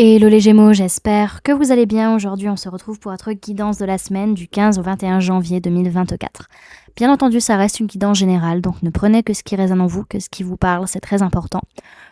Hello les Gémeaux, j'espère que vous allez bien. Aujourd'hui, on se retrouve pour votre guidance de la semaine du 15 au 21 janvier 2024. Bien entendu, ça reste une guidance générale, donc ne prenez que ce qui résonne en vous, que ce qui vous parle, c'est très important.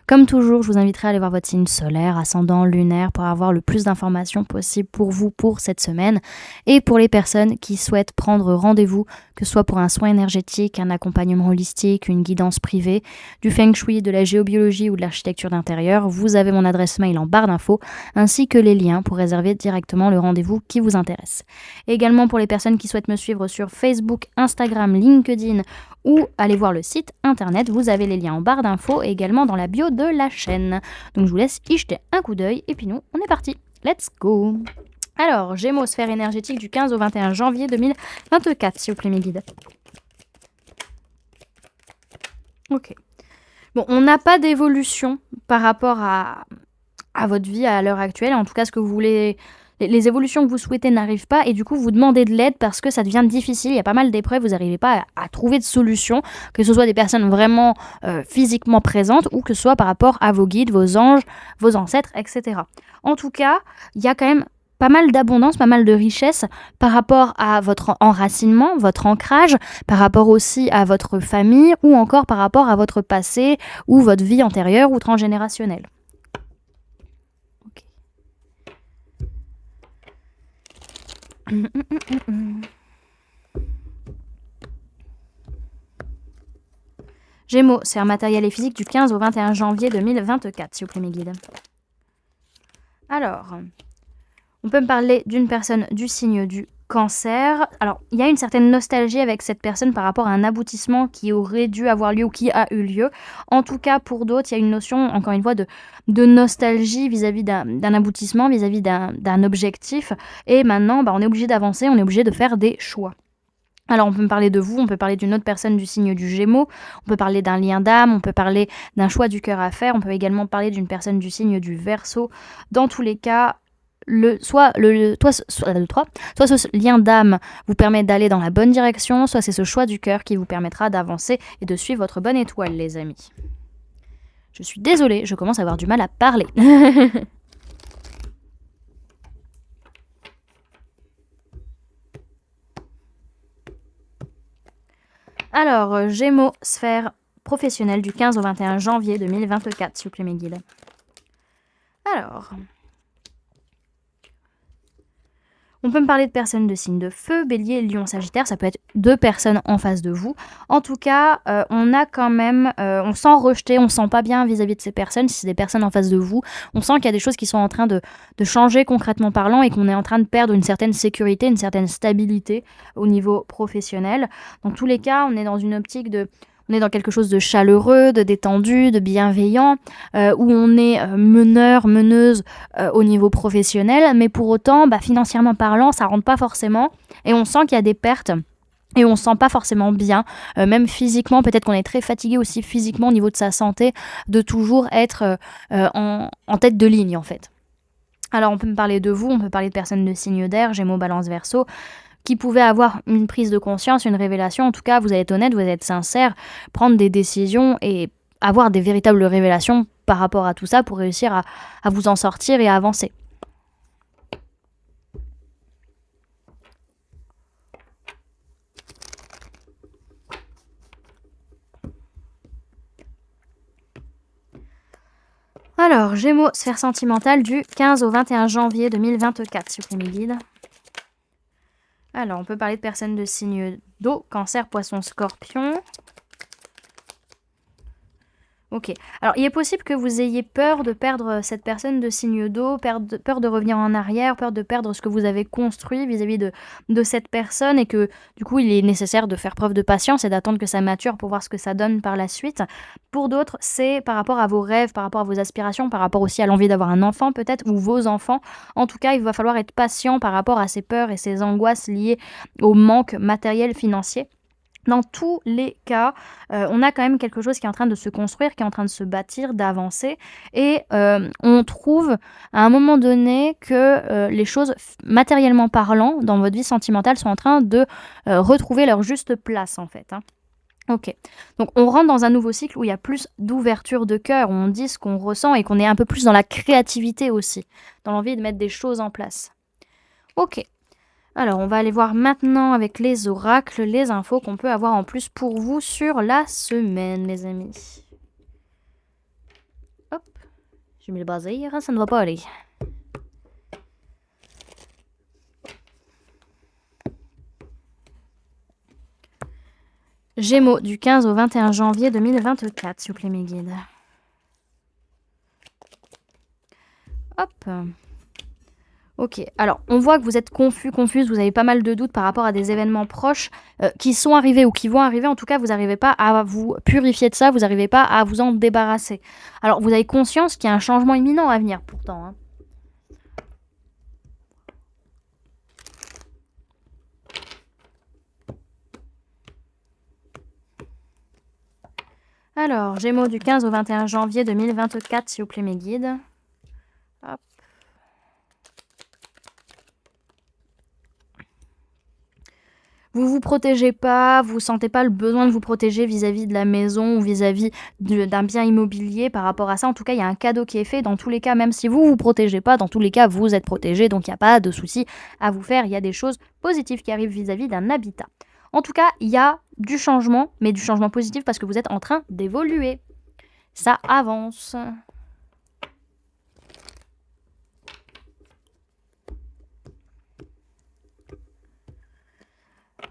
Comme toujours, je vous inviterai à aller voir votre signe solaire, ascendant, lunaire, pour avoir le plus d'informations possible pour vous pour cette semaine. Et pour les personnes qui souhaitent prendre rendez-vous, que ce soit pour un soin énergétique, un accompagnement holistique, une guidance privée, du feng shui, de la géobiologie ou de l'architecture d'intérieur, vous avez mon adresse mail en barre d'infos, ainsi que les liens pour réserver directement le rendez-vous qui vous intéresse. Et également pour les personnes qui souhaitent me suivre sur Facebook, Instagram, LinkedIn ou aller voir le site internet, vous avez les liens en barre d'infos et également dans la bio de la chaîne. Donc je vous laisse y jeter un coup d'œil et puis nous, on est parti. Let's go! Alors, Gémeaux, sphère énergétique du 15 au 21 janvier 2024, s'il vous plaît mes guides. Ok. Bon, on n'a pas d'évolution par rapport à votre vie à l'heure actuelle. En tout cas, ce que vous voulez... Les évolutions que vous souhaitez n'arrivent pas et du coup vous demandez de l'aide parce que ça devient difficile, il y a pas mal d'épreuves, vous n'arrivez pas à trouver de solution, que ce soit des personnes vraiment physiquement présentes ou que ce soit par rapport à vos guides, vos anges, vos ancêtres, etc. En tout cas, il y a quand même pas mal d'abondance, pas mal de richesse par rapport à votre enracinement, votre ancrage, par rapport aussi à votre famille ou encore par rapport à votre passé ou votre vie antérieure ou transgénérationnelle. Gémeaux, sphère matérielle et physique du 15 au 21 janvier 2024, s'il vous plaît mes guides. Alors, on peut me parler d'une personne du signe du Cancer. Alors, il y a une certaine nostalgie avec cette personne par rapport à un aboutissement qui aurait dû avoir lieu ou qui a eu lieu. En tout cas, pour d'autres, il y a une notion, encore une fois, de nostalgie vis-à-vis d'un aboutissement, vis-à-vis d'un objectif. Et maintenant, on est obligé d'avancer, on est obligé de faire des choix. Alors, on peut me parler de vous, on peut parler d'une autre personne du signe du Gémeaux, on peut parler d'un lien d'âme, on peut parler d'un choix du cœur à faire, on peut également parler d'une personne du signe du Verseau. Dans tous les cas, soit ce lien d'âme vous permet d'aller dans la bonne direction, soit c'est ce choix du cœur qui vous permettra d'avancer et de suivre votre bonne étoile, les amis. Je suis désolée, je commence à avoir du mal à parler. Alors, Gémeaux, sphère professionnelle du 15 au 21 janvier 2024, s'il vous plaît mes guides. Alors... On peut me parler de personnes de signe de feu, bélier, lion, sagittaire, ça peut être deux personnes en face de vous. En tout cas, on a quand même, on sent rejeté, on sent pas bien vis-à-vis de ces personnes, si c'est des personnes en face de vous. On sent qu'il y a des choses qui sont en train de changer concrètement parlant et qu'on est en train de perdre une certaine sécurité, une certaine stabilité au niveau professionnel. Dans tous les cas, on est dans une optique on est dans quelque chose de chaleureux, de détendu, de bienveillant, où on est meneur, meneuse au niveau professionnel, mais pour autant, financièrement parlant, ça rentre pas forcément, et on sent qu'il y a des pertes. Et on se sent pas forcément bien, même physiquement, peut-être qu'on est très fatigué aussi physiquement au niveau de sa santé, de toujours être en tête de ligne en fait. Alors on peut me parler de vous, on peut parler de personnes de signe d'air, Gémeaux, Balance, Verseau, qui pouvaient avoir une prise de conscience, une révélation. En tout cas, vous allez être honnête, vous allez être sincère, prendre des décisions et avoir des véritables révélations par rapport à tout ça pour réussir à vous en sortir et à avancer. Alors, Gémeaux, sphère sentimentale du 15 au 21 janvier 2024, s'il vous plaît mes guides. Alors, on peut parler de personnes de signe d'eau, Cancer, Poisson, Scorpion. Ok. Alors, il est possible que vous ayez peur de perdre cette personne de signe d'eau, peur de revenir en arrière, peur de perdre ce que vous avez construit vis-à-vis de cette personne et que, du coup, il est nécessaire de faire preuve de patience et d'attendre que ça mature pour voir ce que ça donne par la suite. Pour d'autres, c'est par rapport à vos rêves, par rapport à vos aspirations, par rapport aussi à l'envie d'avoir un enfant peut-être, ou vos enfants. En tout cas, il va falloir être patient par rapport à ces peurs et ces angoisses liées au manque matériel financier. Dans tous les cas, on a quand même quelque chose qui est en train de se construire, qui est en train de se bâtir, d'avancer. Et on trouve à un moment donné que les choses, matériellement parlant, dans votre vie sentimentale, sont en train de retrouver leur juste place, en fait. OK. Donc on rentre dans un nouveau cycle où il y a plus d'ouverture de cœur, où on dit ce qu'on ressent et qu'on est un peu plus dans la créativité aussi, dans l'envie de mettre des choses en place. OK. Alors on va aller voir maintenant avec les oracles, les infos qu'on peut avoir en plus pour vous sur la semaine, les amis. Hop, j'ai mis le bazir, ça ne va pas aller. Gémeaux, du 15 au 21 janvier 2024, s'il vous plaît, mes guides. Hop. Ok, alors on voit que vous êtes confuse, vous avez pas mal de doutes par rapport à des événements proches qui sont arrivés ou qui vont arriver. En tout cas, vous n'arrivez pas à vous purifier de ça, vous n'arrivez pas à vous en débarrasser. Alors vous avez conscience qu'il y a un changement imminent à venir pourtant, hein. Alors, Gémeaux du 15 au 21 janvier 2024, s'il vous plaît, mes guides. Hop. Vous vous protégez pas, vous sentez pas le besoin de vous protéger vis-à-vis de la maison ou vis-à-vis d'un bien immobilier par rapport à ça. En tout cas, il y a un cadeau qui est fait. Dans tous les cas, même si vous vous protégez pas, dans tous les cas, vous êtes protégé. Donc, il n'y a pas de souci à vous faire. Il y a des choses positives qui arrivent vis-à-vis d'un habitat. En tout cas, il y a du changement, mais du changement positif parce que vous êtes en train d'évoluer. Ça avance.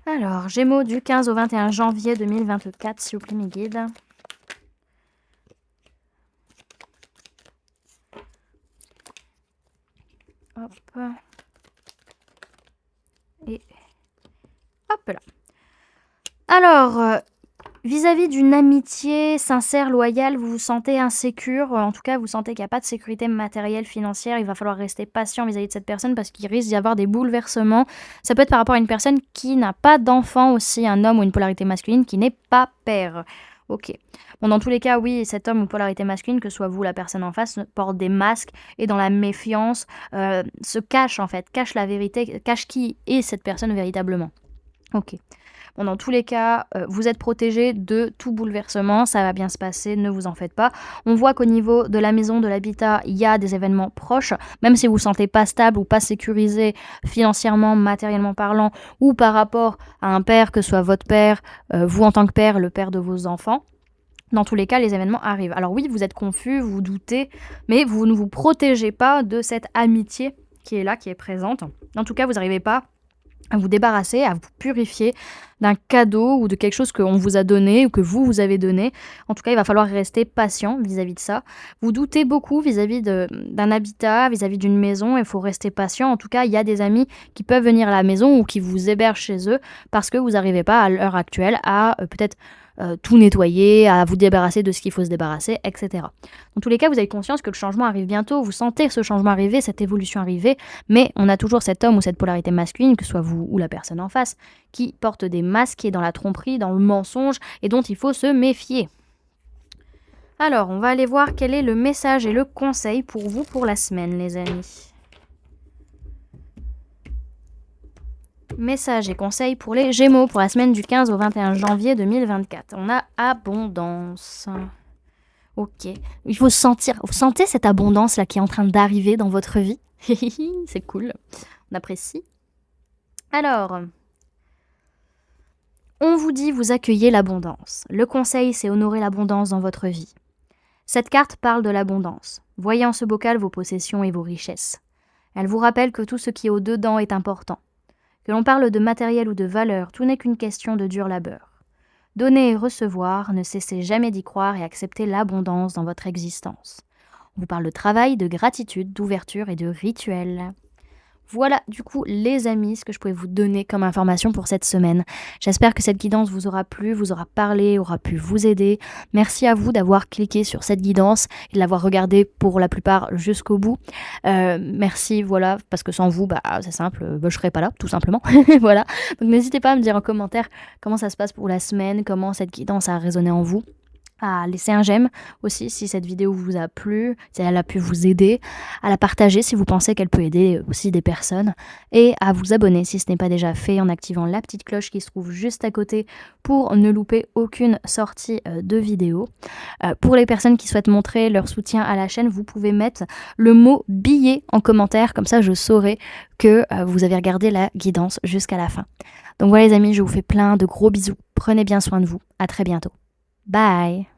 Alors, Gémeaux du 15 au 21 janvier 2024, s'il vous plaît, mes guides. Hop. Et hop là. Alors, vis-à-vis d'une amitié sincère, loyale, vous vous sentez insécure. En tout cas, vous sentez qu'il n'y a pas de sécurité matérielle, financière. Il va falloir rester patient vis-à-vis de cette personne parce qu'il risque d'y avoir des bouleversements. Ça peut être par rapport à une personne qui n'a pas d'enfant aussi, un homme ou une polarité masculine qui n'est pas père. Ok. Bon, dans tous les cas, oui, cet homme ou polarité masculine, que ce soit vous, la personne en face, porte des masques et dans la méfiance, se cache en fait, cache la vérité, cache qui est cette personne véritablement. Ok. Bon, dans tous les cas, vous êtes protégé de tout bouleversement, ça va bien se passer, ne vous en faites pas. On voit qu'au niveau de la maison, de l'habitat, il y a des événements proches, même si vous ne vous sentez pas stable ou pas sécurisé financièrement, matériellement parlant, ou par rapport à un père, que ce soit votre père, vous en tant que père, le père de vos enfants. Dans tous les cas, les événements arrivent. Alors oui, vous êtes confus, vous doutez, mais vous ne vous protégez pas de cette amitié qui est là, qui est présente. En tout cas, vous n'arrivez pas à vous débarrasser, à vous purifier d'un cadeau ou de quelque chose qu'on vous a donné ou que vous avez donné. En tout cas, il va falloir rester patient vis-à-vis de ça. Vous doutez beaucoup vis-à-vis d'un habitat, vis-à-vis d'une maison, il faut rester patient. En tout cas, il y a des amis qui peuvent venir à la maison ou qui vous hébergent chez eux parce que vous n'arrivez pas à l'heure actuelle à peut-être tout nettoyer, à vous débarrasser de ce qu'il faut se débarrasser, etc. Dans tous les cas, vous avez conscience que le changement arrive bientôt, vous sentez ce changement arriver, cette évolution arriver, mais on a toujours cet homme ou cette polarité masculine, que ce soit vous ou la personne en face, qui porte des masques, qui est dans la tromperie, dans le mensonge, et dont il faut se méfier. Alors, on va aller voir quel est le message et le conseil pour vous pour la semaine, les amis. Message et conseil pour les Gémeaux pour la semaine du 15 au 21 janvier 2024. On a abondance. Ok. Il faut sentir. Vous sentez cette abondance là qui est en train d'arriver dans votre vie? C'est cool. On apprécie. Alors, on vous dit vous accueillez l'abondance. Le conseil, c'est honorer l'abondance dans votre vie. Cette carte parle de l'abondance. Voyez en ce bocal vos possessions et vos richesses. Elle vous rappelle que tout ce qui est au-dedans est important. Que l'on parle de matériel ou de valeur, tout n'est qu'une question de dur labeur. Donner et recevoir, ne cessez jamais d'y croire et acceptez l'abondance dans votre existence. On vous parle de travail, de gratitude, d'ouverture et de rituel. Voilà du coup les amis ce que je pouvais vous donner comme information pour cette semaine. J'espère que cette guidance vous aura plu, vous aura parlé, aura pu vous aider. Merci à vous d'avoir cliqué sur cette guidance et de l'avoir regardée pour la plupart jusqu'au bout. Merci, voilà, parce que sans vous, c'est simple, je serais pas là, tout simplement. Voilà, donc n'hésitez pas à me dire en commentaire comment ça se passe pour la semaine, comment cette guidance a résonné en vous. à laisser un j'aime aussi si cette vidéo vous a plu, si elle a pu vous aider, à la partager si vous pensez qu'elle peut aider aussi des personnes, et à vous abonner si ce n'est pas déjà fait en activant la petite cloche qui se trouve juste à côté pour ne louper aucune sortie de vidéo. Pour les personnes qui souhaitent montrer leur soutien à la chaîne, vous pouvez mettre le mot billet en commentaire, comme ça je saurai que vous avez regardé la guidance jusqu'à la fin. Donc voilà les amis, je vous fais plein de gros bisous, prenez bien soin de vous, à très bientôt. Bye!